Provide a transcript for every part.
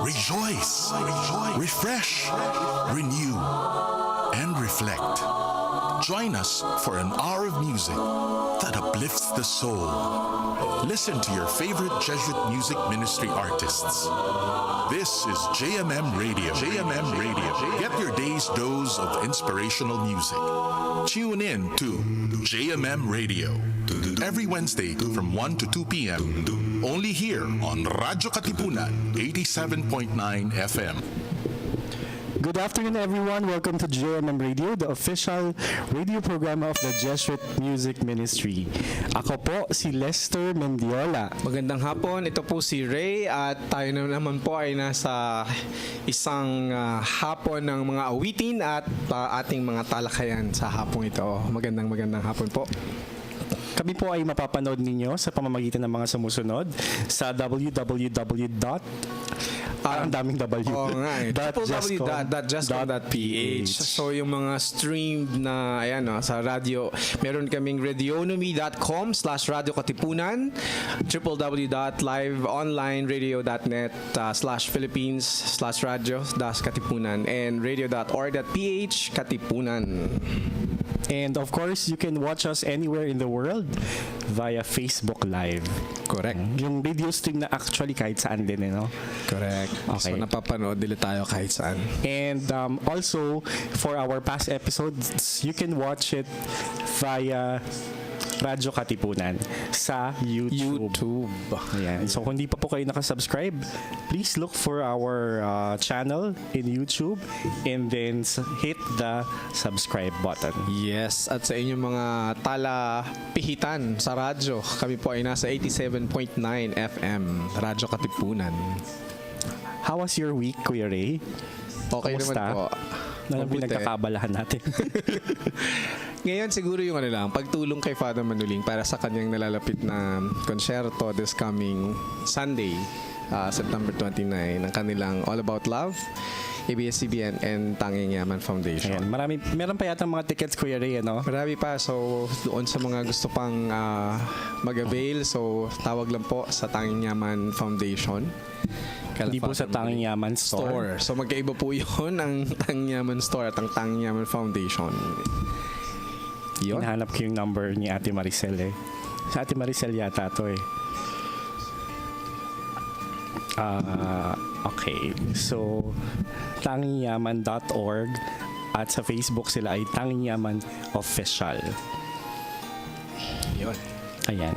rejoice, refresh, renew, and reflect. Join us for an hour of music that uplifts the soul. Listen to your favorite Jesuit Music Ministry artists. This is JMM Radio. JMM Radio. Get your day's dose of inspirational music. Tune in to JMM Radio every Wednesday from 1 to 2 p.m. Only here on Radyo Katipunan 87.9 FM. Good afternoon, everyone. Welcome to JMM Radio, the official radio program of the Jesuit Music Ministry. Ako po si Lester Mendiola. Magandang hapon. Ito po si Ray at tayo na naman po ay nasa isang hapon ng mga awitin at ating mga talakayan sa hapong ito. Magandang hapon po. Kami po ay mapapanood ninyo sa pamamagitan ng mga sumusunod sa ang daming W. Oo nga eh. www.justcom.ph. So yung mga streamed na sa radio, meron kaming radionomy.com/Radio Katipunan, www.liveonlineradio.net/Philippines/radio-katipunan and radio.org.ph Katipunan. And of course, you can watch us anywhere in the world via Facebook Live. Correct. Yung video stream na actually kahit saan din, no? Correct. Okay. So napapanood din tayo kahit saan. And also, for our past episodes, you can watch it via Radyo Katipunan sa YouTube. Ayan. So kung di pa po kayo nakasubscribe, please look for our channel in YouTube and then hit the subscribe button. Yes, at sa inyong mga talapihitan sa radyo, kami po ay nasa 87.9 FM, Radyo Katipunan. How was your week, Kuya Ray? Okay Kumusta? naman po. Ano pinagkakabalahan natin? Ngayon siguro yung pagtulong kay Father Manuling para sa kanyang nalalapit na konsyerto this coming Sunday, September 29, ng kanilang All About Love, ABS-CBN and Tanging Yaman Foundation. Ayan, meron pa yata mga tickets, Kuya Ray, no? Marami pa. So, doon sa mga gusto pang mag-avail, so tawag lang po sa Tanging Yaman Foundation. Hindi po sa Tanging Yaman Store. So magkaiba po yun ang Tanging Yaman Store at ang Tanging Yaman Foundation. Yun. Hinahanap ko yung number ni Ate Maricel eh. Sa Ate Maricel yata to eh. Okay. So, tangingyaman.org at sa Facebook sila ay Tanging Yaman Official. Yun. Ayan.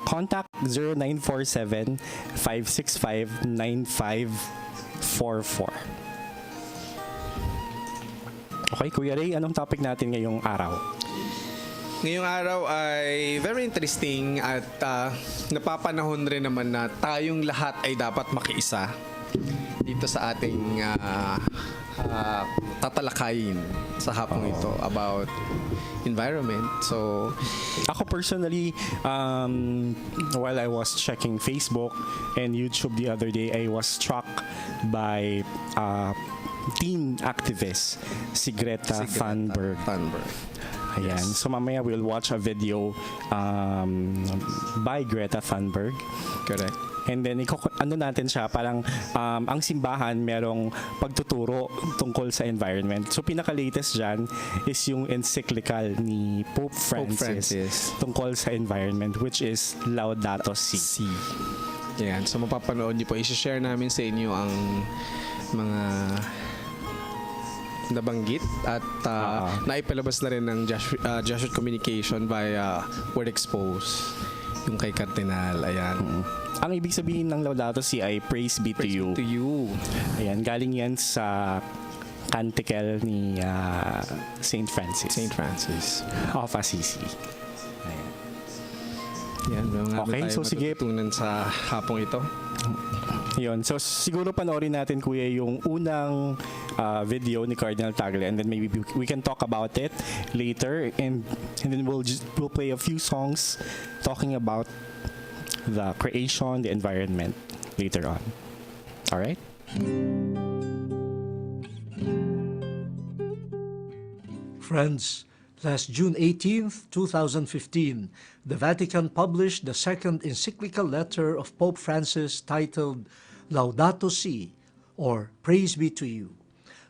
Contact 0947-565-9544. Okay, Kuya Ray, anong topic natin ngayong araw? Ngayong araw ay very interesting at napapanahon rin naman na tayong lahat ay dapat makiisa dito sa ating tatalakayin sa hapong ito about environment. So, ako personally, while I was checking Facebook and YouTube the other day, I was struck by teen activist si Greta Thunberg. Ayan. Yes. So mamaya we'll watch a video by Greta Thunberg. Correct. And then natin siya parang ang simbahan merong pagtuturo tungkol sa environment. So pinaka-latest dyan is yung encyclical ni Pope Francis tungkol sa environment, which is Laudato Si. Yan. So mapapanood niyo po. I-share namin sa inyo ang mga nabanggit at naipalabas na rin ng Jesuit Communication via Word Expose yung kay Cardinal. Ayan. Ang ibig sabihin ng Laudato Si ay Praise be to you. Ayan, galing yan sa canticle ni Saint Francis of Assisi. Ayan. Yan, okay, so sige. Tunan sa hapong ito. Yun. So siguro panoorin natin, Kuya, yung unang video ni Cardinal Tagle, and then maybe we can talk about it later, and then we'll play a few songs talking about the creation, the environment later on. All right? Friends, last June 18th, 2015, the Vatican published the second encyclical letter of Pope Francis titled Laudato Si, or Praise be to you.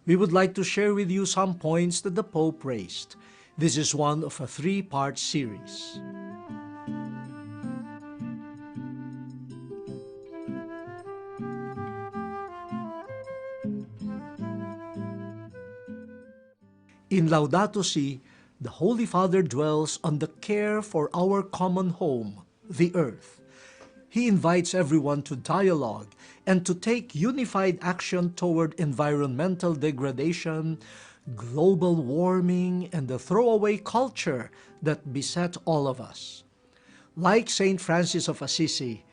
We would like to share with you some points that the Pope raised. This is one of a 3-part series. In Laudato Si, the Holy Father dwells on the care for our common home, the earth. He invites everyone to dialogue and to take unified action toward environmental degradation, global warming, and the throwaway culture that beset all of us. Like Saint Francis of Assisi,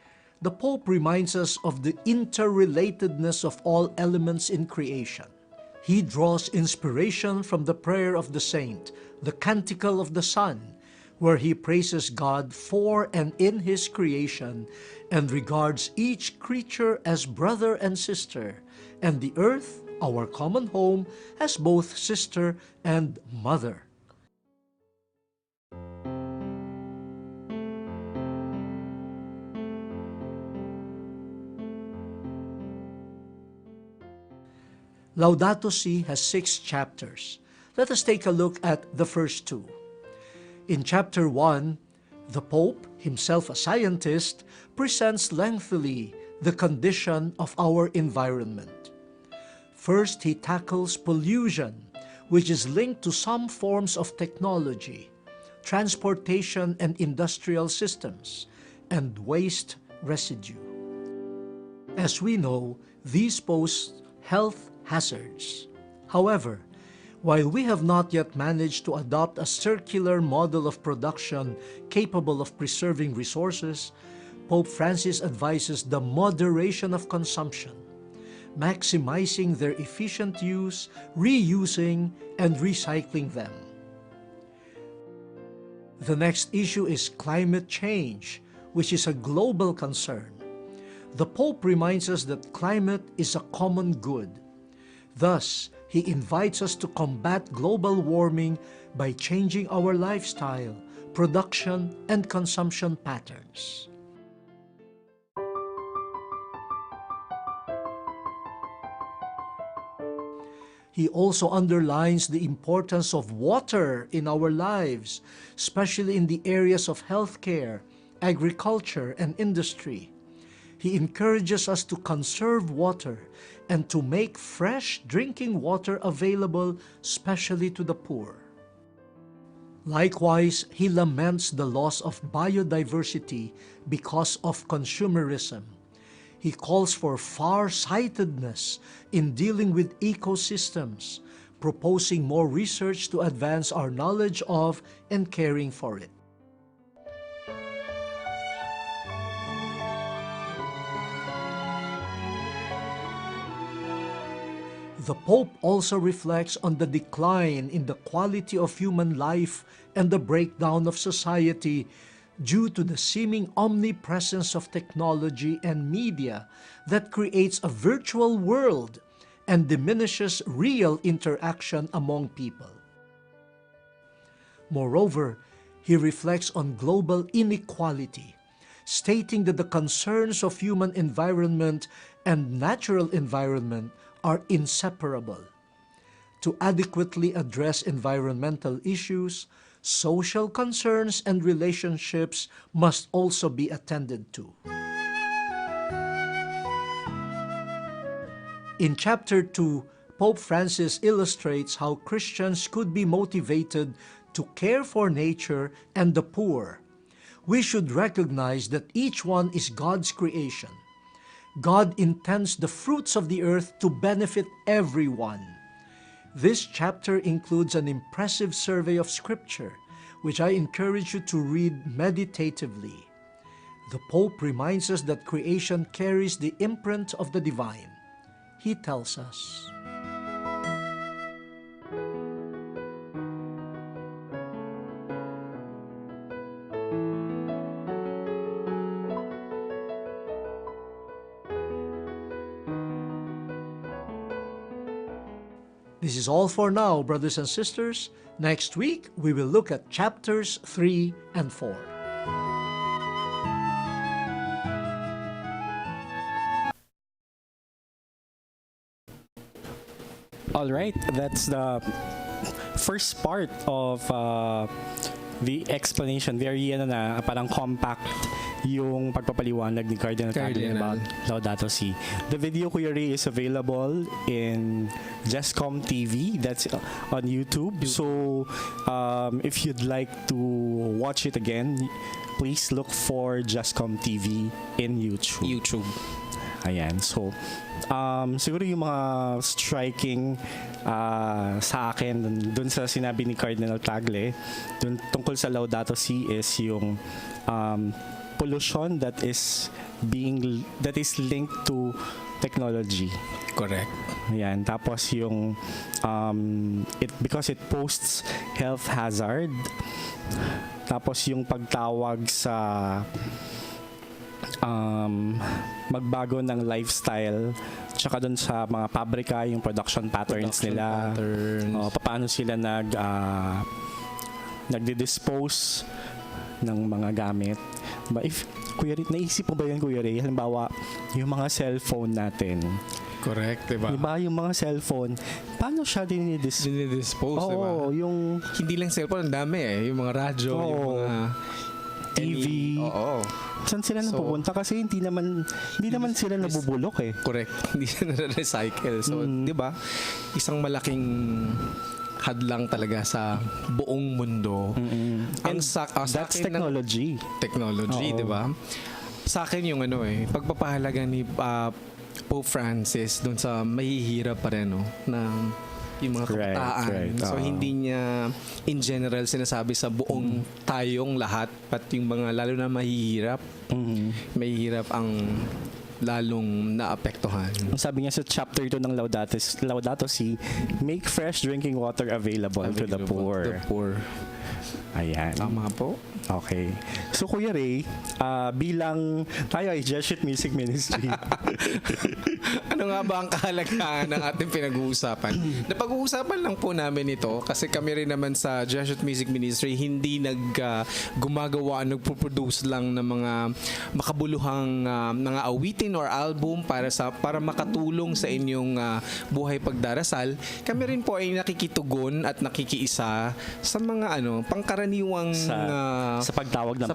the Pope reminds us of the interrelatedness of all elements in creation. He draws inspiration from the prayer of the saint, the Canticle of the Sun, where he praises God for and in His creation and regards each creature as brother and sister, and the earth, our common home, as both sister and mother. Laudato Si has 6 chapters. Let us take a look at the first 2. In chapter 1, the Pope, himself a scientist, presents lengthily the condition of our environment. First, he tackles pollution, which is linked to some forms of technology, transportation and industrial systems, and waste residue. As we know, these pose health hazards. However, while we have not yet managed to adopt a circular model of production capable of preserving resources, Pope Francis advises the moderation of consumption, maximizing their efficient use, reusing, and recycling them. The next issue is climate change, which is a global concern. The Pope reminds us that climate is a common good. Thus, he invites us to combat global warming by changing our lifestyle, production, and consumption patterns. He also underlines the importance of water in our lives, especially in the areas of healthcare, agriculture, and industry. He encourages us to conserve water and to make fresh drinking water available, especially to the poor. Likewise, he laments the loss of biodiversity because of consumerism. He calls for far-sightedness in dealing with ecosystems, proposing more research to advance our knowledge of and caring for it. The Pope also reflects on the decline in the quality of human life and the breakdown of society due to the seeming omnipresence of technology and media that creates a virtual world and diminishes real interaction among people. Moreover, he reflects on global inequality, stating that the concerns of human environment and natural environment are inseparable. To adequately address environmental issues, social concerns and relationships must also be attended to. In chapter 2, Pope Francis illustrates how Christians could be motivated to care for nature and the poor. We should recognize that each one is God's creation. God intends the fruits of the earth to benefit everyone. This chapter includes an impressive survey of Scripture, which I encourage you to read meditatively. The Pope reminds us that creation carries the imprint of the divine. He tells us, This is all for now, brothers and sisters. Next week, we will look at chapters 3 and 4. All right, that's the first part of the explanation. Very parang compact yung pagpapaliwanag ni Cardinal Tagle about Laudato Si. The video, Kuya Ray, is available in Jescom TV. That's on YouTube. So, if you'd like to watch it again, please look for Jescom TV in YouTube. Ayan. So, siguro yung mga striking sa akin dun sa sinabi ni Cardinal Tagle dun tungkol sa Laudato Si is yung pollution that is linked to technology. Correct. Ayan. Tapos yung because it posts health hazard. Tapos yung pagtawag sa magbago ng lifestyle, tsaka dun sa mga pabrika, yung production patterns nila. Paano sila nagdi-dispose ng mga gamit. If Kuya Ray, naisip mo ba yan, Kuya Ray? Halimbawa, yung mga cellphone natin. Correct, diba? Diba, yung mga cellphone, paano siya dinidispose, diba? Yung hindi lang cellphone, ang dami yung mga radyo, yung mga TV. Saan sila napupunta? Kasi hindi naman sila nabubulok eh. Correct. Hindi sila na-recycle. So, di ba? Isang malaking hadlang talaga sa buong mundo. And that's technology. Technology, di ba? Sa akin yung pagpapahalaga ni Pope Francis doon sa mahihirap pa rin, ng yung mga kabataan. Right. So, hindi niya in general sinasabi sa buong tayong lahat, pati yung mga lalo na mahihirap. Mahihirap ang lalong naapektuhan. Ang sabi niya sa chapter 2 ng Laudato Si, make fresh drinking water available to the poor. Ayan. Tama po. Okay. So, Kuya Ray, bilang tayo ay Jesuit Music Ministry. Ano nga ba ang kahalagahan ng ating pinag-uusapan? Napag-uusapan lang po namin ito kasi kami rin naman sa Jesuit Music Ministry hindi nagpo-produce lang ng mga makabuluhang mga awitin or album para makatulong sa inyong buhay pagdarasal. Kami rin po ay nakikitugon at nakikiisa sa mga pangkaraniwang sa pagtawag ng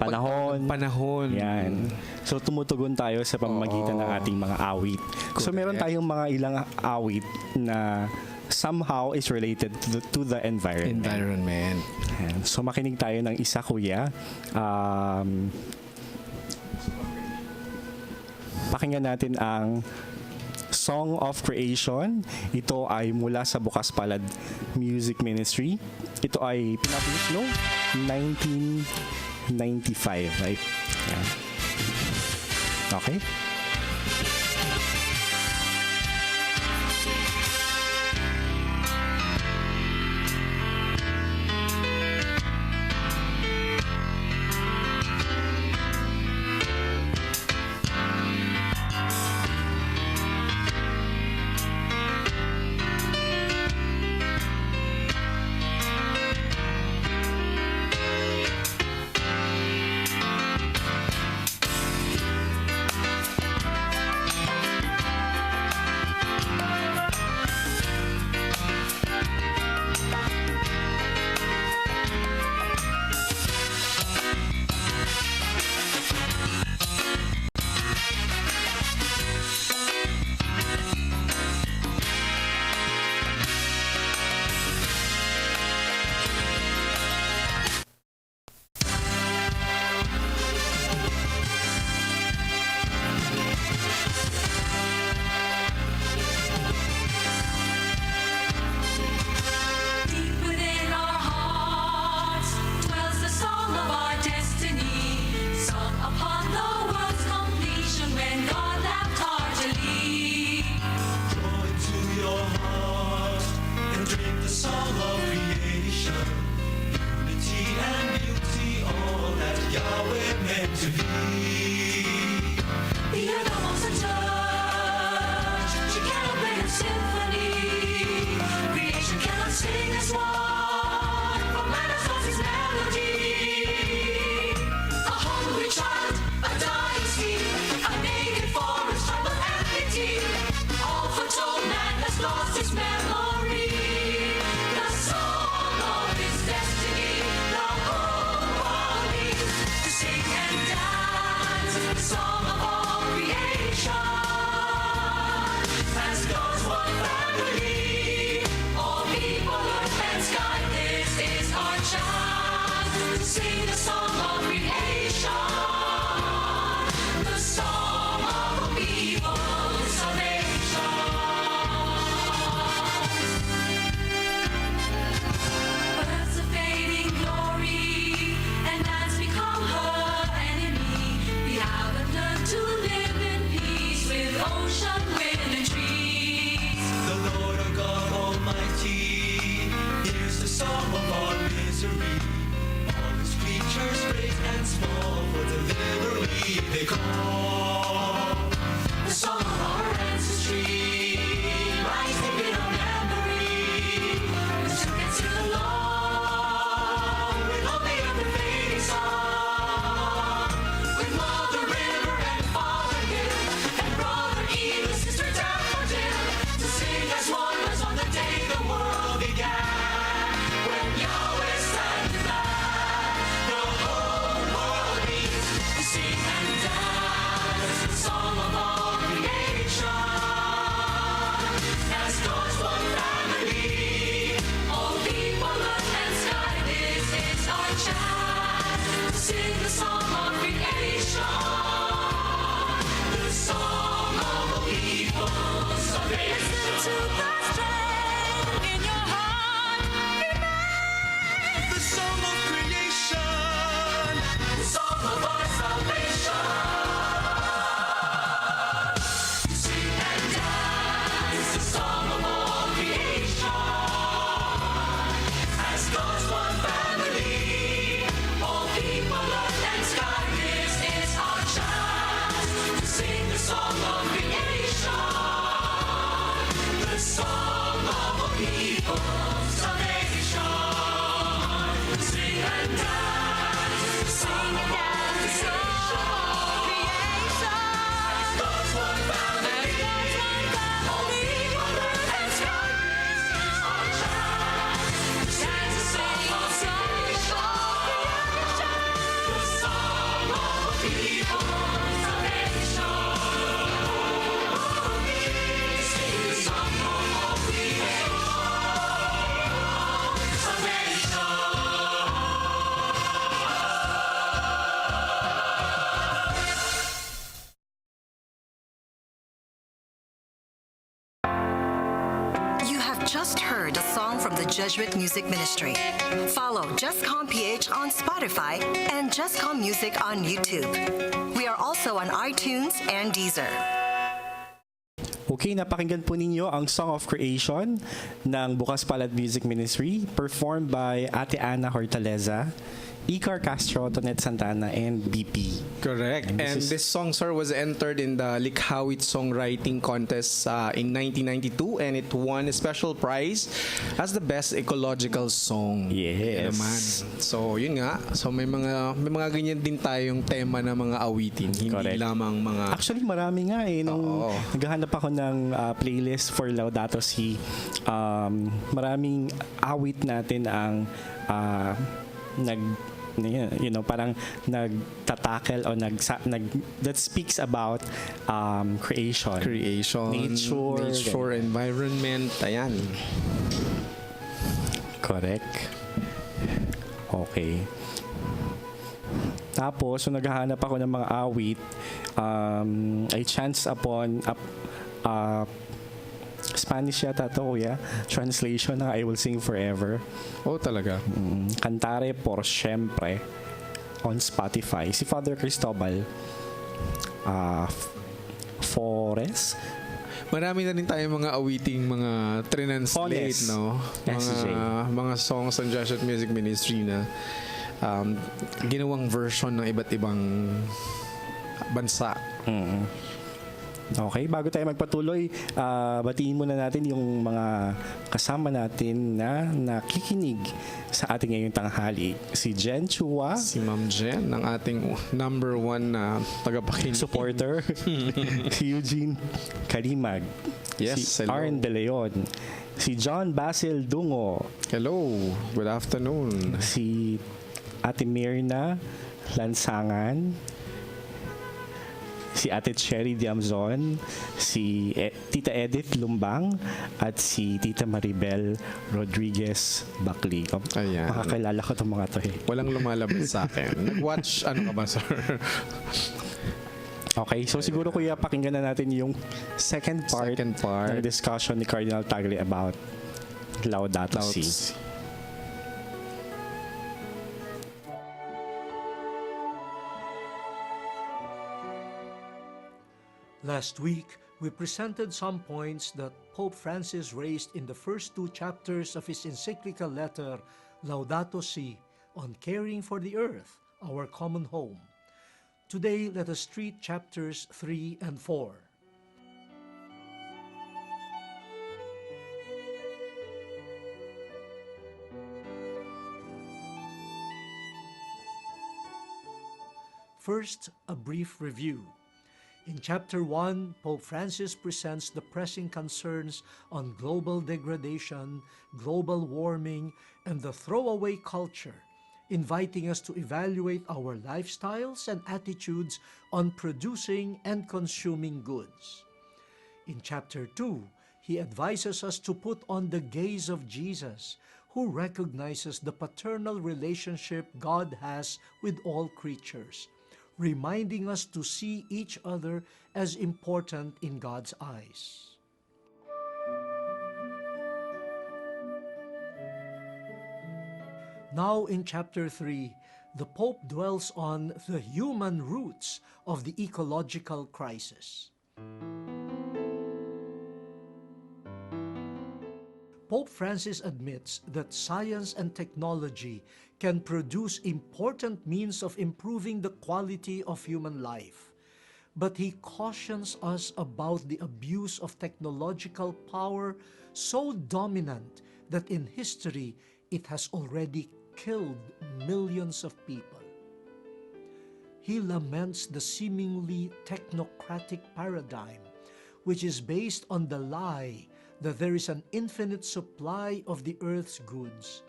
panahon. Yan. So tumutugon tayo sa pamamagitan ng ating mga awit. So meron tayong mga ilang awit na somehow is related to the environment. Yan. So makinig tayo ng isa, Kuya. Pakinggan natin ang Song of Creation. Ito ay mula sa Bukas Palad Music Ministry. Ito ay pinapublish noong 1995, right? Yan. Okay? song of all creation. As God's one family, all people, earth and sky, this is our chance to sing the song of creation. The song of all people's salvation. Earth's a fading glory, and man's become her enemy. We haven't learned to live in peace with ocean, wind, and trees. The Lord our God Almighty hears the song of our misery. All His creatures, great and small, for delivery they call. The song of our ancestry lies deep in our memory. We still can sing along with all the other fading song. With Mother River and Father Hill and Brother Eagle, Sister Daffodil, to sing as one as on the day the world began. When Yahweh sang the land, the whole world needs to sing and dance the song of all creation. As God's one family, all people, earth and sky, this is our chance to sing the song of creation. The song of all people's salvation. Listen to the strength in your heart. The song of creation, The song of our salvation. Sing and dance the song of all creation. As God's one family, all people, earth and sky, this is our chance to sing the song of creation. The song of all people's salvation. Sing and dance the song of all creation. As God's one family, all people, earth and sky, this is our chance to sing the song of creation. The song of all people's salvation. Sing the song of all creation. Salvation. You have just heard a song from the Jesuit Music Ministry. Follow JustCom PH on Spotify and JustCom Music on YouTube. We are also on iTunes and Deezer. Okay, napakinggan po ninyo ang Song of Creation ng Bukas Palad Music Ministry performed by Ate Ana Hortaleza, Icar Castro, Tonet Santana, and BP. Correct. And this song, sir, was entered in the Likhawit Songwriting Contest in 1992, and it won a special prize as the best ecological song. Yes. Naman. So, yun nga. So, may mga ganyan din tayong tema na mga awitin. Hindi Correct. lamang mga... Actually, marami nga eh. Nung naghahanap ako ng playlist for Laudato Si, maraming awit natin ang parang nagtatackle o that speaks about creation, nature, environment, ayan. Correct. Okay. Tapos, so naghahanap ako ng mga awit, I chanced upon Spanish yata to, kuya. Translation ng I Will Sing Forever. Oh, talaga? Cantare por Siempre on Spotify. Si Father Cristobal Forest. Marami na rin tayong mga awiting, mga translate, Fones. no? SJ. Mga songs ng Jesuit Music Ministry na ginawang version ng iba't ibang bansa. Okay, bago tayo magpatuloy, batiin muna natin yung mga kasama natin na nakikinig sa ating ngayong tanghali. Si Jen Chua, Si Ma'am Jen, ng ating number one na tagapakinig. supporter. Si Eugene Kalimag. Yes, si hello. Arn De Leon. Si John Basil Dungo. Hello, good afternoon. Si Ate Mirna Lansangan. si Ate Cherry Diamzon, si Tita Edith Lumbang, at si Tita Maribel Rodriguez Bakli. Ayan. Makakilala ko itong mga to eh. Walang lumalabas sa akin. Nag-watch, ano ka ba, sir? Okay, so siguro kuya, pakinggan na natin yung second part ng discussion ni Cardinal Tagle about Laudato Si. Last week, we presented some points that Pope Francis raised in the first two chapters of his encyclical letter, Laudato Si, on caring for the earth, our common home. Today, let us treat chapters 3 and 4. First, a brief review. In chapter 1, Pope Francis presents the pressing concerns on global degradation, global warming, and the throwaway culture, inviting us to evaluate our lifestyles and attitudes on producing and consuming goods. In chapter 2, he advises us to put on the gaze of Jesus, who recognizes the paternal relationship God has with all creatures, reminding us to see each other as important in God's eyes. Now in chapter 3, the Pope dwells on the human roots of the ecological crisis. Pope Francis admits that science and technology can produce important means of improving the quality of human life. But he cautions us about the abuse of technological power so dominant that in history it has already killed millions of people. He laments the seemingly technocratic paradigm, which is based on the lie that there is an infinite supply of the earth's goods,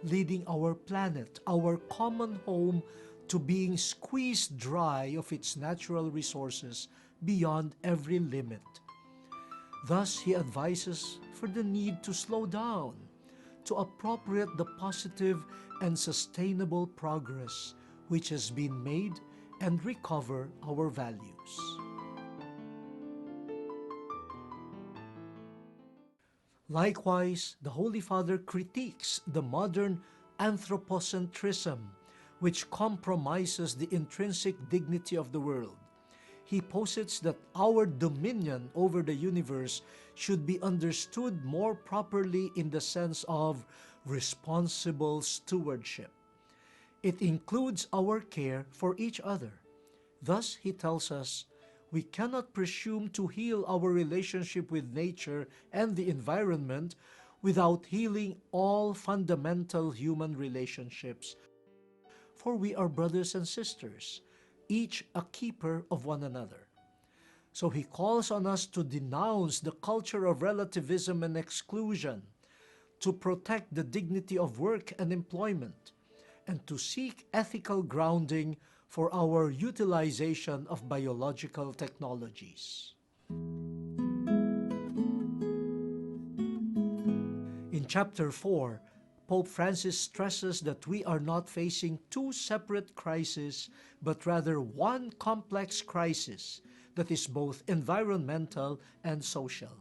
leading our planet, our common home, to being squeezed dry of its natural resources beyond every limit. Thus, he advises for the need to slow down, to appropriate the positive and sustainable progress which has been made and recover our values. Likewise, the Holy Father critiques the modern anthropocentrism, which compromises the intrinsic dignity of the world. He posits that our dominion over the universe should be understood more properly in the sense of responsible stewardship. It includes our care for each other. Thus, he tells us, we cannot presume to heal our relationship with nature and the environment without healing all fundamental human relationships. For we are brothers and sisters, each a keeper of one another. So he calls on us to denounce the culture of relativism and exclusion, to protect the dignity of work and employment, and to seek ethical grounding for our utilization of biological technologies. In chapter 4, Pope Francis stresses that we are not facing two separate crises, but rather one complex crisis that is both environmental and social.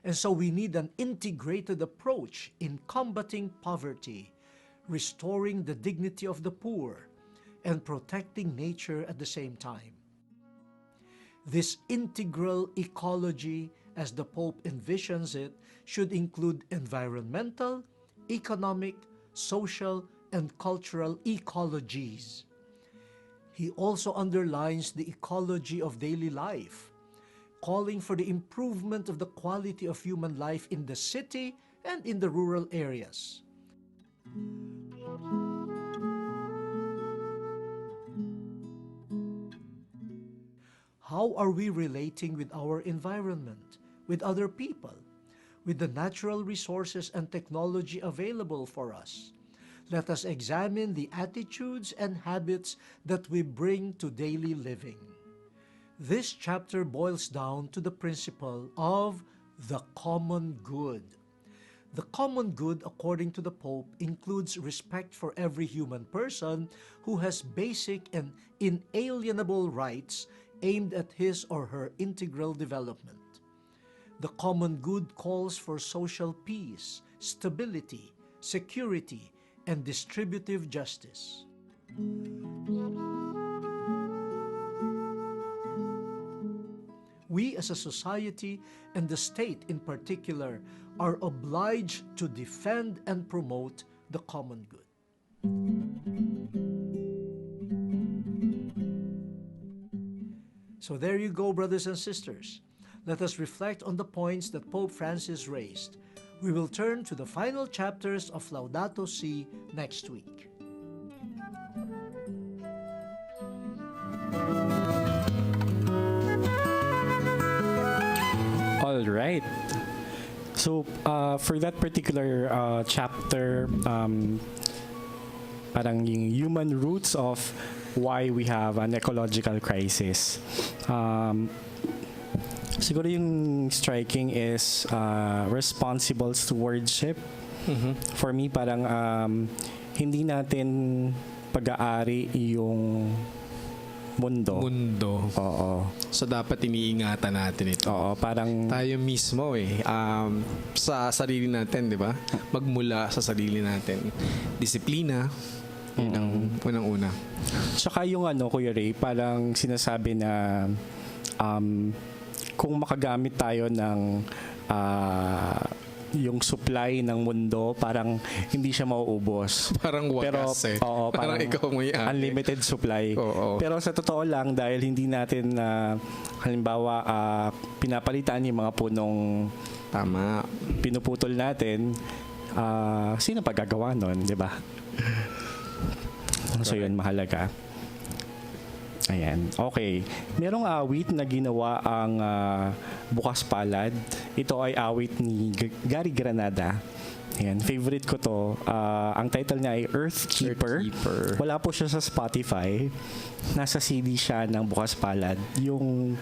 And so we need an integrated approach in combating poverty, restoring the dignity of the poor, and protecting nature at the same time. This integral ecology, as the Pope envisions it, should include environmental, economic, social, and cultural ecologies. He also underlines the ecology of daily life, calling for the improvement of the quality of human life in the city and in the rural areas. How are we relating with our environment, with other people, with the natural resources and technology available for us? Let us examine the attitudes and habits that we bring to daily living. This chapter boils down to the principle of the common good. The common good, according to the Pope, includes respect for every human person who has basic and inalienable rights aimed at his or her integral development. The common good calls for social peace, stability, security, and distributive justice. We as a society, and the state in particular, are obliged to defend and promote the common good. So there you go, brothers and sisters. Let us reflect on the points that Pope Francis raised. We will turn to the final chapters of Laudato Si next week. All right. So, for that particular chapter, parang yung human roots of why we have an ecological crisis. Siguro yung striking is responsible stewardship. For me, parang hindi natin pag-aari yung mundo. Oo. So dapat iniingatan natin ito. Oo, parang Tayo mismo sa sarili natin, di ba? Magmula sa sarili natin. Disiplina, yun ang unang-una. Tsaka yung Kuya Ray, parang sinasabi na kung makagamit tayo ng yung supply ng mundo, parang hindi siya mauubos. Parang wagas Oo, parang ikaw mo yan. unlimited supply. Oo. Pero sa totoo lang, dahil hindi natin, halimbawa, pinapalitan yung mga punong Tama. pinuputol natin, sino pa gagawa nun, di ba? So yun, mahalaga. Ayan. Okay. Merong awit na ginawa ang Bukas Palad. Ito ay awit ni Gary Granada. Ayan. Favorite ko to. Ang title niya ay Earth Keeper. Wala po siya sa Spotify. Nasa CD siya ng Bukas Palad. Yung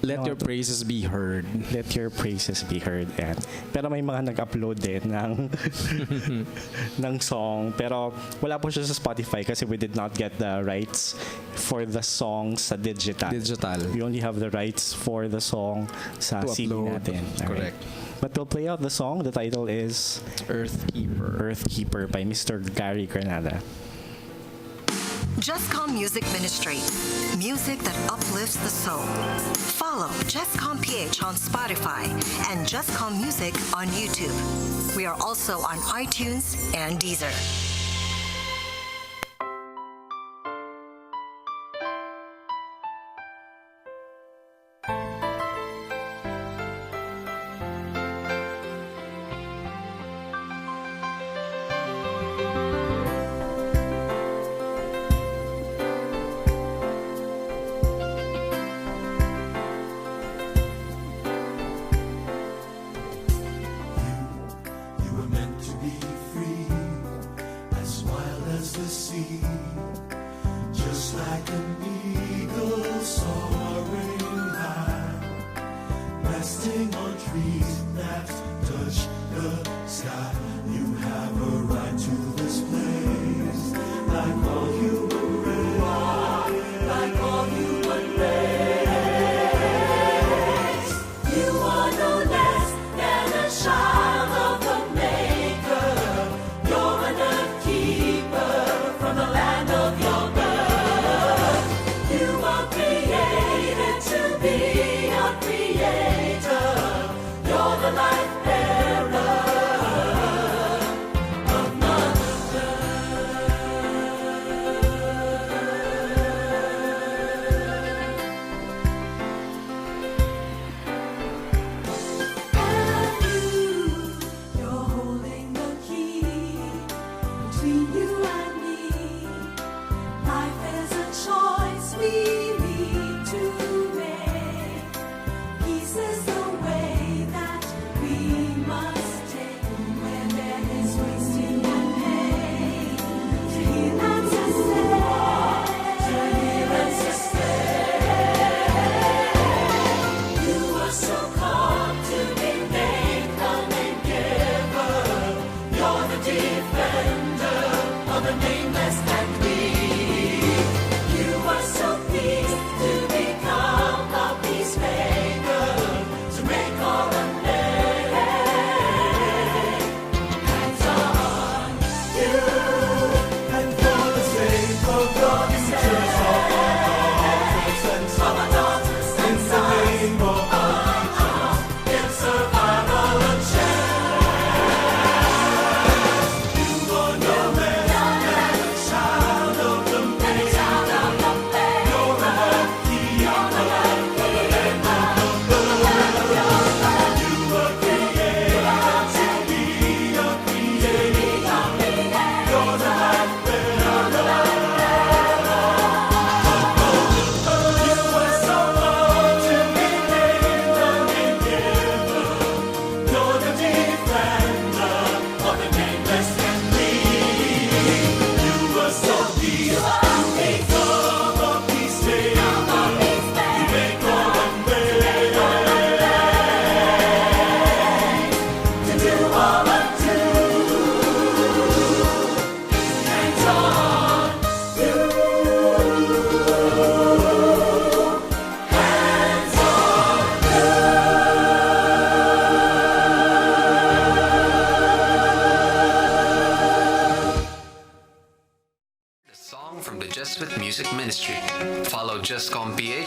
Let your praises be heard. Let your praises be heard. Ayan. Pero may mga nag-upload din ng song. Pero wala po siya sa Spotify kasi we did not get the rights for the song sa digital. Digital. We only have the rights for the song sa To CD upload. natin. Alright. Correct. But we'll play out the song. The title is Earth Keeper. Earth Keeper by Mr. Gary Granada. JustCom Music Ministry. Music that uplifts the soul. Follow JustCom PH on Spotify and JustCom Music on YouTube. We are also on iTunes and Deezer. You were meant to be free, as wild as the sea, just like an eagle soaring high, resting on trees that touch the sky. You have a right to this place, like all human race, like all human race. You are no less than a child of the Maker. You're an earth keeper from the land of your birth. You are created to be a creator.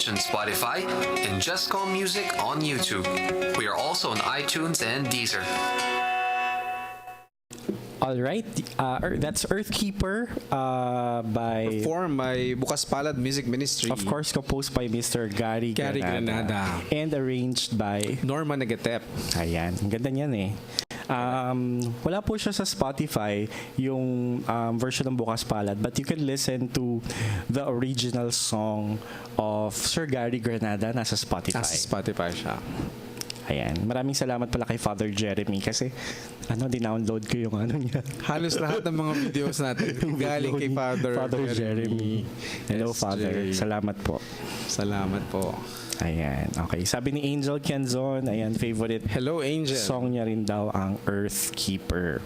on Spotify and Just Call Music on YouTube. We are also on iTunes and Deezer. All right, that's Earthkeeper by, Performed by Bukas Palad Music Ministry. of course, composed by Mr. Gary Granada. and arranged by, Norma Nagatep. ayan, ang ganda niyan eh. Wala po siya sa Spotify, yung version ng Bukas Palad, but you can listen to the original song of Sir Gary Granada nasa Spotify. Nasa Spotify siya. Ayan. Maraming salamat pala kay Father Jeremy kasi dinownload ko yung niya. Halos lahat ng mga videos natin galing kay Father Jeremy. Hello, SJ. Father. Salamat po. Salamat po. Ayan. Okay. Sabi ni Angel Kenzon, ayan, favorite Hello, Angel. song niya rin daw ang Earthkeeper.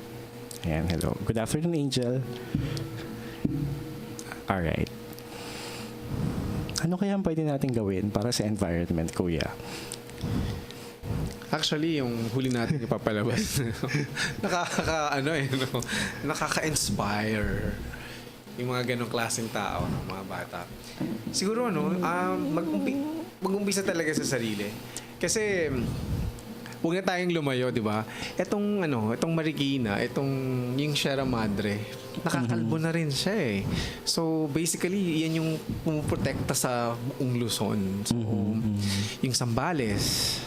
Ayan, hello. Good afternoon, Angel. Alright. Ano kaya ang pwede natin gawin para sa environment, Kuya? Actually, yung huli natin ipapalabas, nakaka-inspire yung mga ganong klaseng tao, mga bata. Siguro, mag-umpisa talaga sa sarili. Kasi, huwag na tayong lumayo, di ba? Itong Marikina, yung Sierra Madre, nakakalbo na rin siya eh. So, basically, yan yung pumuprotekta sa buong Luzon. So, yung Zambales,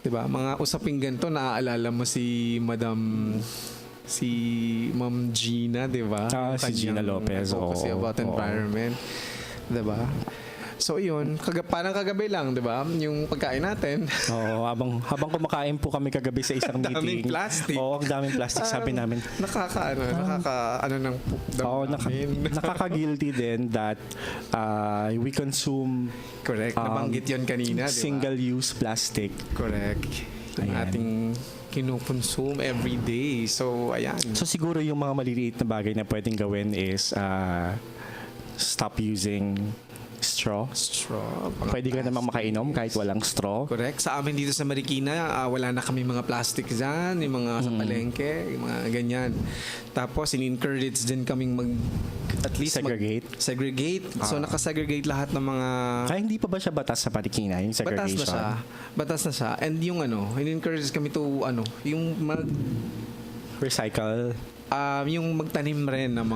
di ba? Mga usaping ganito, naaalala mo si Ma'am Gina, di ba? Si Gina Lopez. Kasi about environment. Di ba? So yun, parang kagabi lang, di ba? Yung pagkain natin. Oo, habang kumakain po kami kagabi sa isang meeting. Daming plastic. Oo, ang daming plastic. Sabi namin, nakaka-guilty din that we consume correct. Nabanggit yun kanina, di ba? single-use plastic. Correct. Yung Ayan. ating kinukonsume every day. So, ayan. So siguro yung mga maliliit na bagay na pwedeng gawin is stop using straw. Pwede ka namang makainom kahit walang straw. Correct. Sa amin dito sa Marikina, wala na kami mga plastic dyan, yung mga sa palengke, yung mga ganyan. Tapos, in-encourage din kaming at least segregate. So, nakasegregate lahat ng mga... Hindi pa ba siya batas sa Marikina, yung segregation? Batas na siya. And yung in-encourage kami to, yung recycle. Yung magtanim rin ng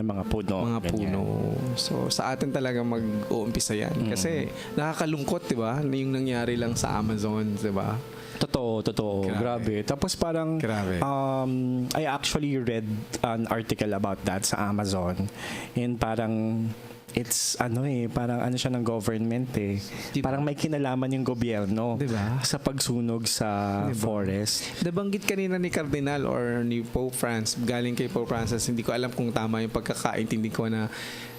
mga puno. So, sa atin talaga mag-uumpisa yan. Kasi, nakakalungkot, di ba? Yung nangyari lang sa Amazon, di ba? Totoo. Grabe. Tapos parang, I actually read an article about that sa Amazon. And parang, it's parang siya ng government eh. Diba? Parang may kinalaman yung gobyerno, diba? Sa pagsunog sa forest. Nabanggit kanina ni Cardinal or ni Pope Francis, galing kay Pope Francis, hindi ko alam kung tama yung pagkakaintindi ko na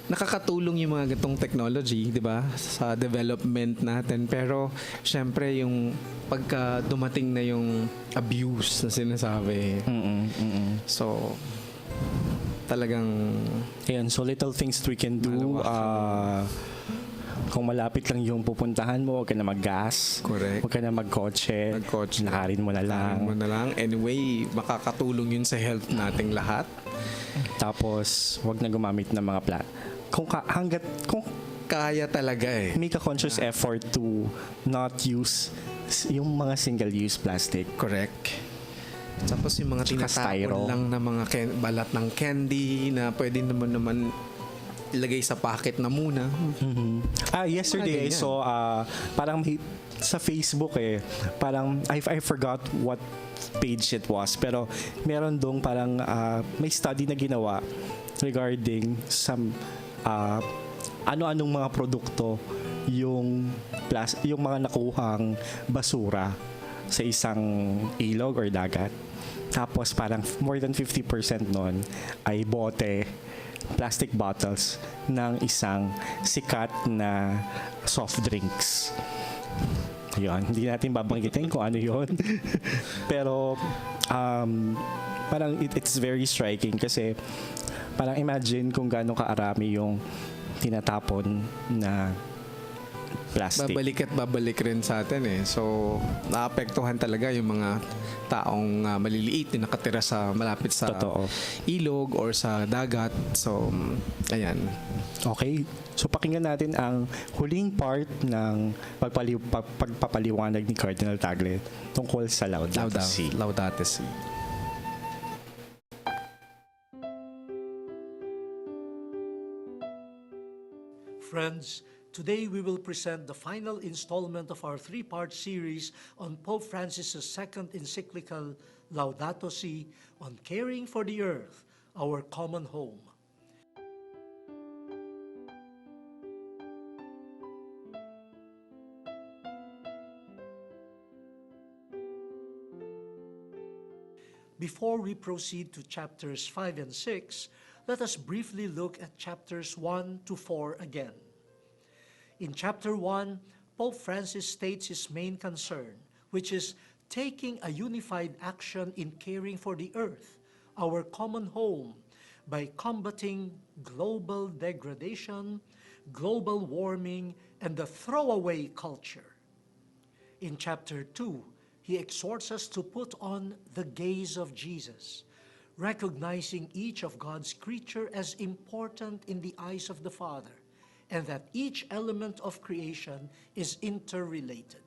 nakakatulong yung mga gantong technology, di ba, sa development natin. Pero, syempre, yung pagka dumating na yung abuse na sinasabi. So, talagang... Ayan, so little things we can do. Kung malapit lang yung pupuntahan mo, huwag ka na mag-gas. Correct. Huwag ka na mag-kotse. Nakarin mo na lang. Anyway, makakatulong yun sa health nating lahat. Tapos, huwag na gumamit ng mga kung kaya talaga eh. Make a conscious effort to not use yung mga single-use plastic. Correct. Tapos yung mga tinatapon lang na mga balat ng candy na pwede naman ilagay sa packet na muna. Yesterday I saw parang sa Facebook parang I forgot what page it was, pero meron dong parang may study na ginawa regarding some ano-anong mga produkto yung mga nakuhang basura sa isang ilog or dagat. Tapos parang more than 50% nun ay plastic bottles ng isang sikat na soft drinks. Yun, hindi natin babanggitin kung ano yun. Pero parang it's very striking kasi parang imagine kung gaano kaarami yung tinatapon na plastic. babalik at babalik rin sa atin eh. So, naapektuhan talaga yung mga taong maliliit na nakatira sa malapit sa Totoo. ilog or sa dagat. So, ayan. Okay, so pakinggan natin ang huling part ng pagpapaliwanag ni Cardinal Tagle tungkol sa Laudato Si. Laudato Si. Friends, today we will present the final installment of our three-part series on Pope Francis's second encyclical, Laudato Si, on caring for the earth, our common home. Before we proceed to chapters 5 and 6, let us briefly look at chapters 1 to 4 again. In chapter 1, Pope Francis states his main concern, which is taking a unified action in caring for the earth, our common home, by combating global degradation, global warming, and the throwaway culture. In chapter 2, he exhorts us to put on the gaze of Jesus, recognizing each of God's creature as important in the eyes of the Father, and that each element of creation is interrelated.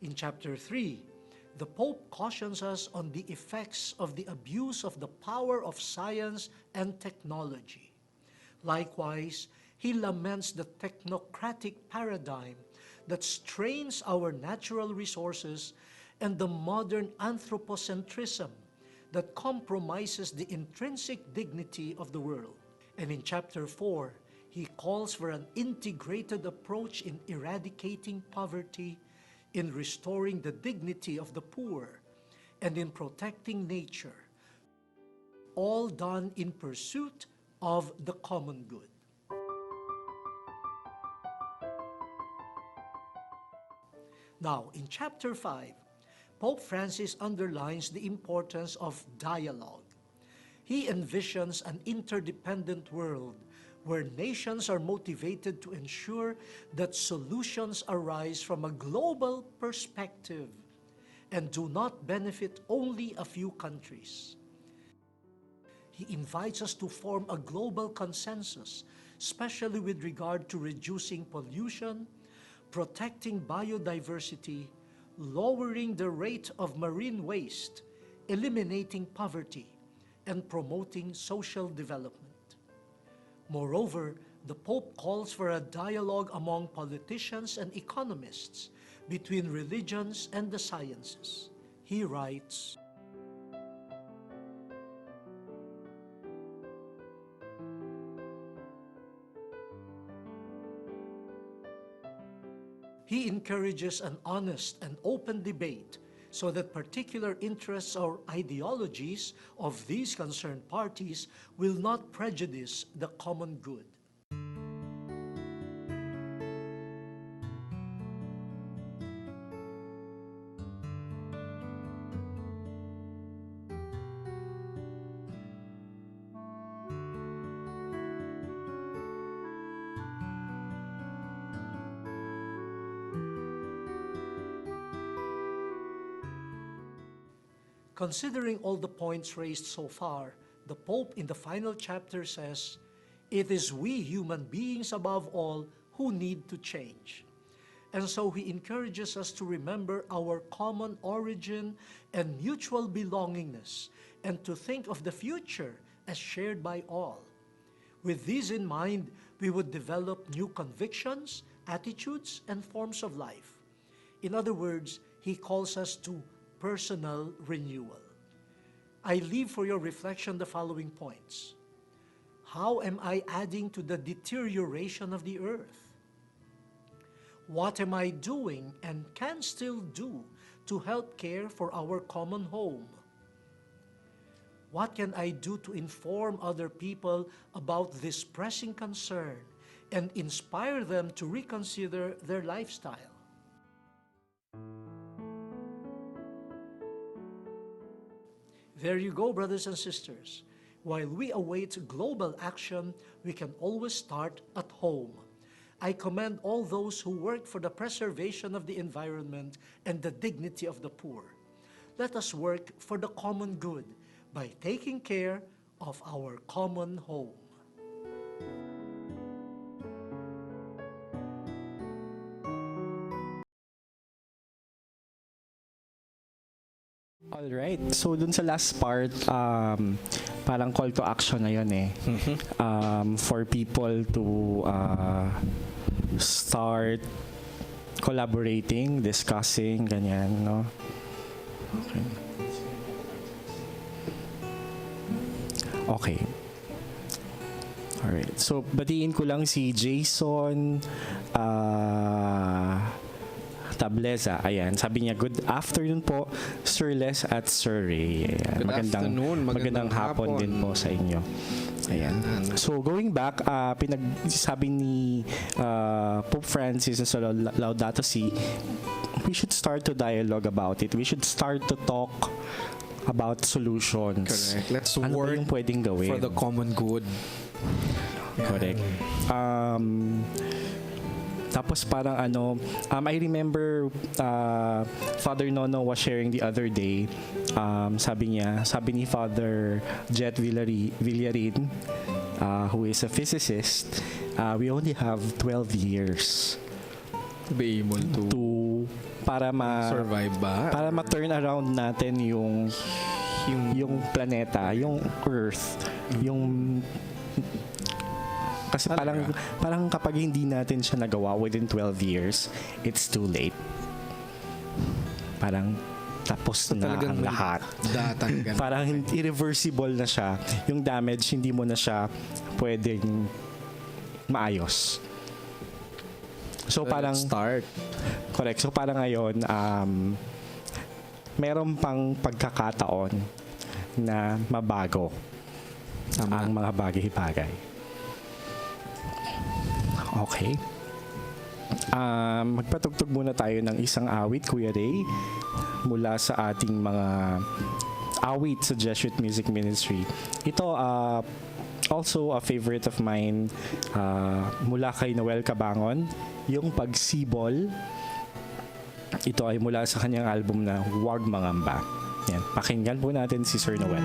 In chapter 3, the Pope cautions us on the effects of the abuse of the power of science and technology. Likewise, he laments the technocratic paradigm that strains our natural resources and the modern anthropocentrism that compromises the intrinsic dignity of the world. And in chapter 4, he calls for an integrated approach in eradicating poverty, in restoring the dignity of the poor, and in protecting nature, all done in pursuit of the common good. Now, in chapter 5, Pope Francis underlines the importance of dialogue. He envisions an interdependent world where nations are motivated to ensure that solutions arise from a global perspective and do not benefit only a few countries. He invites us to form a global consensus, especially with regard to reducing pollution, protecting biodiversity, lowering the rate of marine waste, eliminating poverty, and promoting social development. Moreover, the Pope calls for a dialogue among politicians and economists, between religions and the sciences. He writes, he encourages an honest and open debate so that particular interests or ideologies of these concerned parties will not prejudice the common good. Considering all the points raised so far, the Pope in the final chapter says, "It is we human beings above all who need to change." And so he encourages us to remember our common origin and mutual belongingness, and to think of the future as shared by all. With these in mind, we would develop new convictions, attitudes, and forms of life. In other words, he calls us to personal renewal. I leave for your reflection the following points. How am I adding to the deterioration of the earth? What am I doing and can still do to help care for our common home? What can I do to inform other people about this pressing concern and inspire them to reconsider their lifestyle? There you go, brothers and sisters. While we await global action, we can always start at home. I commend all those who work for the preservation of the environment and the dignity of the poor. Let us work for the common good by taking care of our common home. Alright, so dun sa last part, parang call to action na yun eh. For people to start collaborating, discussing, ganyan, no? Okay. Okay. Alright, so batiin ko lang si Jason, Tableza, ayan. Sabi niya, good afternoon po, Sir Les at Sir Ray. Ayan. Good afternoon, magandang hapon din po sa inyo. Ayan. So going back, pinagsabi ni Pope Francis sa Laudato Si, we should start to dialogue about it. We should start to talk about solutions. Correct. Let's ano ba work yung pwedeng gawin? for the common good. Correct. Tapos parang I remember Father Nono was sharing the other day, sabi ni Father Jet Villarin, who is a physicist, we only have 12 years To be able to para survive ba? para ma-turn around natin yung planeta, yung Earth, yung kasi parang kapag hindi natin siya nagawa within 12 years, it's too late. Parang tapos na ang lahat. Parang irreversible na siya. Yung damage, hindi mo na siya pwedeng maayos. So parang start. Correct. So parang ngayon, meron pang pagkakataon na mabago ang mga bagay-bagay. Okay. Magpatugtog muna tayo ng isang awit, Kuya Ray, mula sa ating mga awit sa Jesuit Music Ministry. Ito, also a favorite of mine, mula kay Noel Cabangon, yung Pagsibol. Ito ay mula sa kanyang album na Huwag Mangamba. Yan, pakinggan po natin si Sir Noel.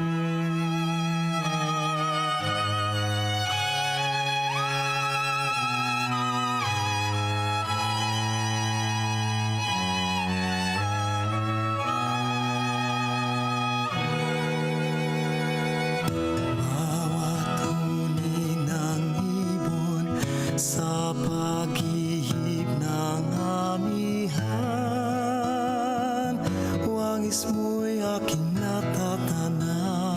Sa pag-ihip ng amihan, wangis mo'y aking natatanan.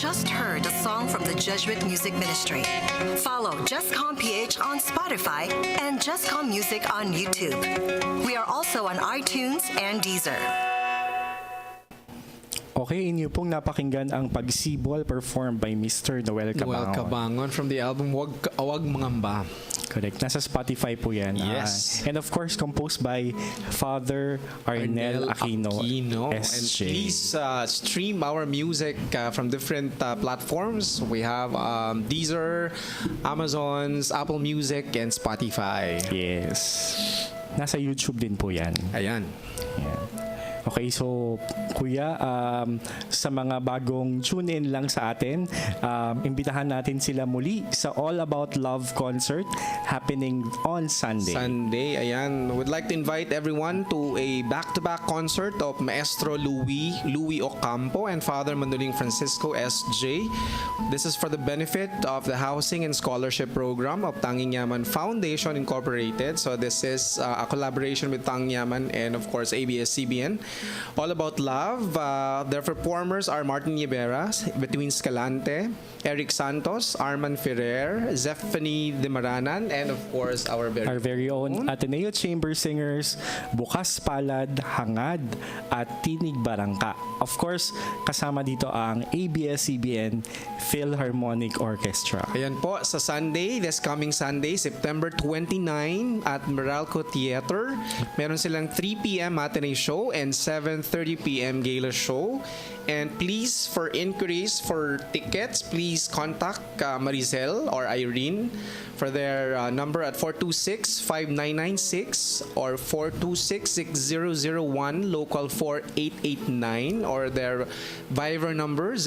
just heard a song from the Jesuit Music Ministry. Follow JustCom PH on Spotify and JustCom Music on YouTube. We are also on iTunes and Deezer. Okay, inyo pong napakinggan ang Pagsibol performed by Mr. Noel Noel Cabangon. Cabangon from the album Wag Mangamba. Correct. Nasa Spotify po yan. Yes. And of course, composed by Father Arnel Aquino, And SJ. please stream our music from different platforms. We have Deezer, Amazon's, Apple Music, and Spotify. Yes. Nasa YouTube din po yan. Ayan. Yan. Okay, so kuya, sa mga bagong tune-in lang sa atin, imbitahan natin sila muli sa All About Love concert happening on Sunday. Ayan. Would like to invite everyone to a back-to-back concert of Maestro Louis Ocampo and Father Manduling Francisco SJ. This is for the benefit of the Housing and Scholarship Program of Tanging Yaman Foundation Incorporated. So this is a collaboration with Tanging Yaman and of course ABS-CBN. All About Love. Their performers are Martin Yebera, Between Escalante, Eric Santos, Arman Ferrer, Zephany Demaranan, and of course our very own Ateneo Chamber Singers, Bukas Palad, Hangad, at Tinig Barangka. Of course, kasama dito ang ABS-CBN Philharmonic Orchestra. Ayan po, sa Sunday, this coming Sunday, September 29 at Meralco Theater. Meron silang 3 p.m. matinee show and 7:30 p.m. gala show. And please, for inquiries for tickets, please contact Maricel or Irene for their number at 426-5996 or 426-6001, local 4889, or their Viber number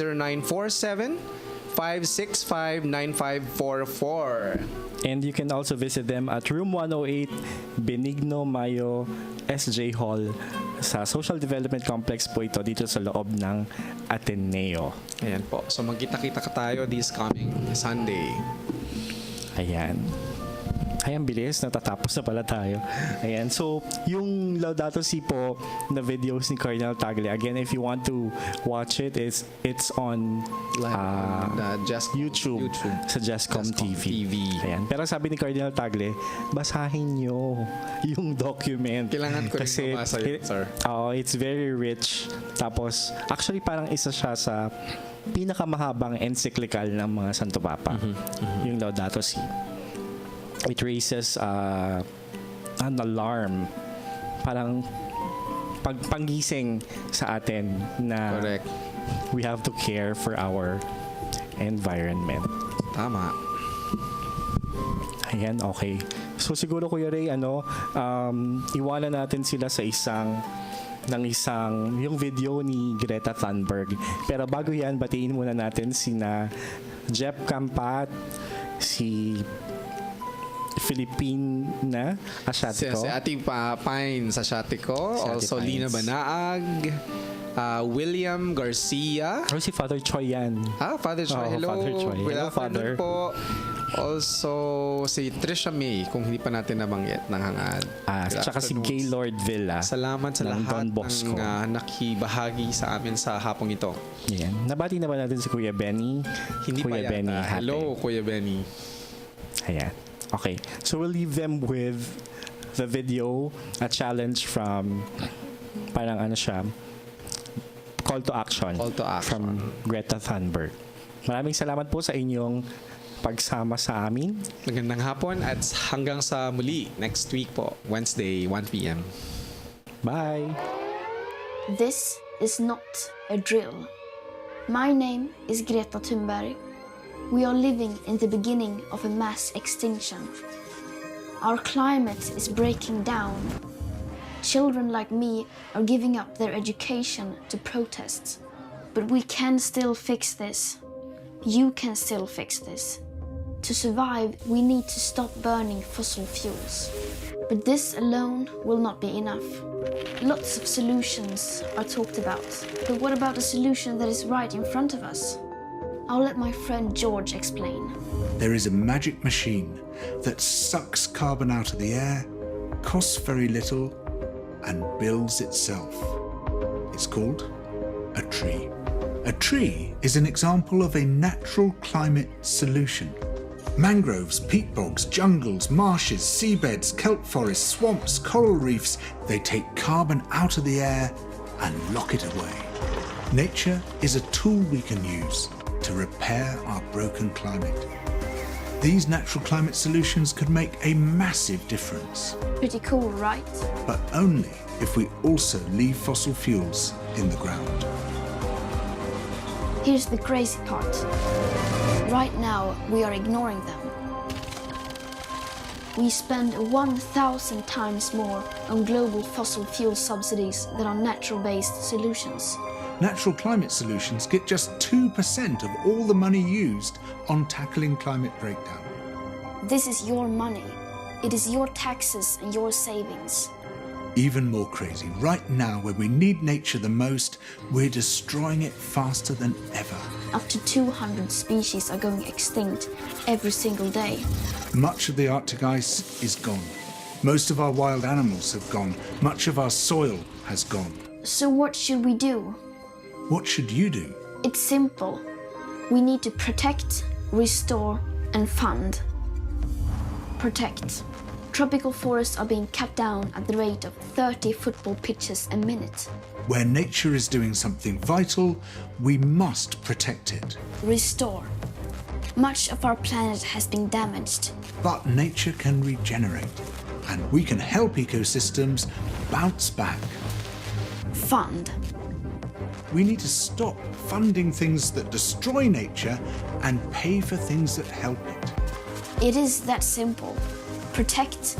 0947-565-9544. And you can also visit them at Room 108, Benigno Mayo, SJ Hall. Sa Social Development Complex po ito, dito sa loob ng Ateneo. Ayan po. So magkita-kita ka tayo this coming Sunday. Ayan. Ay, ang bilis. Natatapos na pala tayo. Ayan. So, yung Laudato Si po na videos ni Cardinal Tagle, again, if you want to watch it, it's on YouTube, sa JustCom TV. Ayan. Pero sabi ni Cardinal Tagle, basahin nyo yung document. Kailangan ko rin mabasa yun, sir. It's very rich. Tapos, actually, parang isa siya sa pinakamahabang encyclical ng mga Santo Papa. Yung Laudato Si. It raises an alarm, parang pagpangising sa atin na Correct. we have to care for our environment. Tama. Ayan, okay. So siguro Kuya Ray, iwanan natin sila sa yung video ni Greta Thunberg. Pero bago yan, batiin muna natin sina Jeff Campat, si Filipina Asiatico. Si Ate Pine sa Asiatico. Also Pines. Lina Banaag. William Garcia. Si Father Choi yan. Father Choi. Hello. Father Choi. Good Hello, Father. afternoon po. Also, si Trisha May, kung hindi pa natin nabanggit ng hangad. Good Tsaka si afternoon. Gaylord Villa. Salamat sa ng lahat Don Bosco. ng nakibahagi sa amin sa hapong ito. Yan. Nabati na ba natin si Kuya Benny? Hindi Kuya pa yata. Benny Hate. Hello, Kuya Benny. Ayan. Okay. So we'll leave them with the video, a challenge from parang call to action. Call to action. From Greta Thunberg. Maraming salamat po sa inyong pagsama sa amin. Magandang hapon at hanggang sa muli next week po, Wednesday, 1 p.m. Bye! This is not a drill. My name is Greta Thunberg. We are living in the beginning of a mass extinction. Our climate is breaking down. Children like me are giving up their education to protest. But we can still fix this. You can still fix this. To survive, we need to stop burning fossil fuels. But this alone will not be enough. Lots of solutions are talked about. But what about a solution that is right in front of us? I'll let my friend George explain. There is a magic machine that sucks carbon out of the air, costs very little, and builds itself. It's called a tree. A tree is an example of a natural climate solution. Mangroves, peat bogs, jungles, marshes, seabeds, kelp forests, swamps, coral reefs, they take carbon out of the air and lock it away. Nature is a tool we can use to repair our broken climate. These natural climate solutions could make a massive difference, Pretty cool, right? but only if we also leave fossil fuels in the ground. Here's the crazy part. Right now, we are ignoring them. We spend 1,000 times more on global fossil fuel subsidies than on natural-based solutions. Natural climate solutions get just 2% of all the money used on tackling climate breakdown. This is your money. It is your taxes and your savings. Even more crazy, right now when we need nature the most, we're destroying it faster than ever. Up to 200 species are going extinct every single day. Much of the Arctic ice is gone. Most of our wild animals have gone. Much of our soil has gone. So what should we do? What should you do? It's simple. We need to protect, restore, and fund. Protect. Tropical forests are being cut down at the rate of 30 football pitches a minute. Where nature is doing something vital, we must protect it. Restore. Much of our planet has been damaged. But nature can regenerate, and we can help ecosystems bounce back. Fund. We need to stop funding things that destroy nature and pay for things that help it. It is that simple. Protect,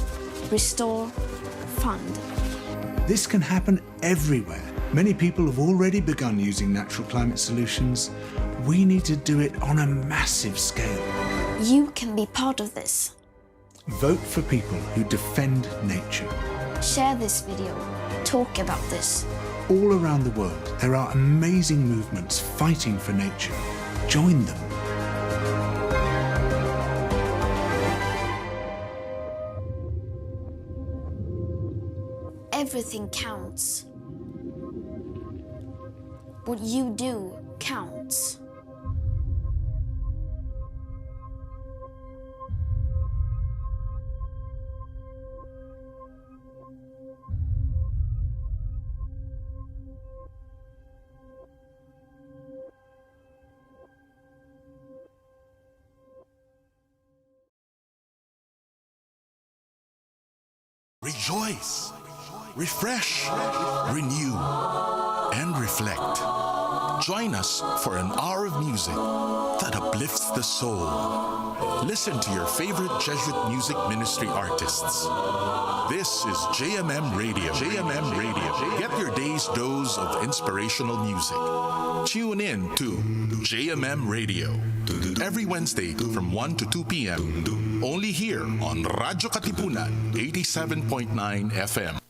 restore, fund. This can happen everywhere. Many people have already begun using natural climate solutions. We need to do it on a massive scale. You can be part of this. Vote for people who defend nature. Share this video. Talk about this. All around the world, there are amazing movements fighting for nature. Join them. Everything counts. What you do counts. Rejoice, refresh, renew, and reflect. Join us for an hour of music that uplifts the soul. Listen to your favorite Jesuit Music Ministry artists. This is JMM Radio. JMM Radio. Get your day's dose of inspirational music. Tune in to JMM Radio every Wednesday from 1 to 2 p.m. Only here on Radyo Katipunan 87.9 FM.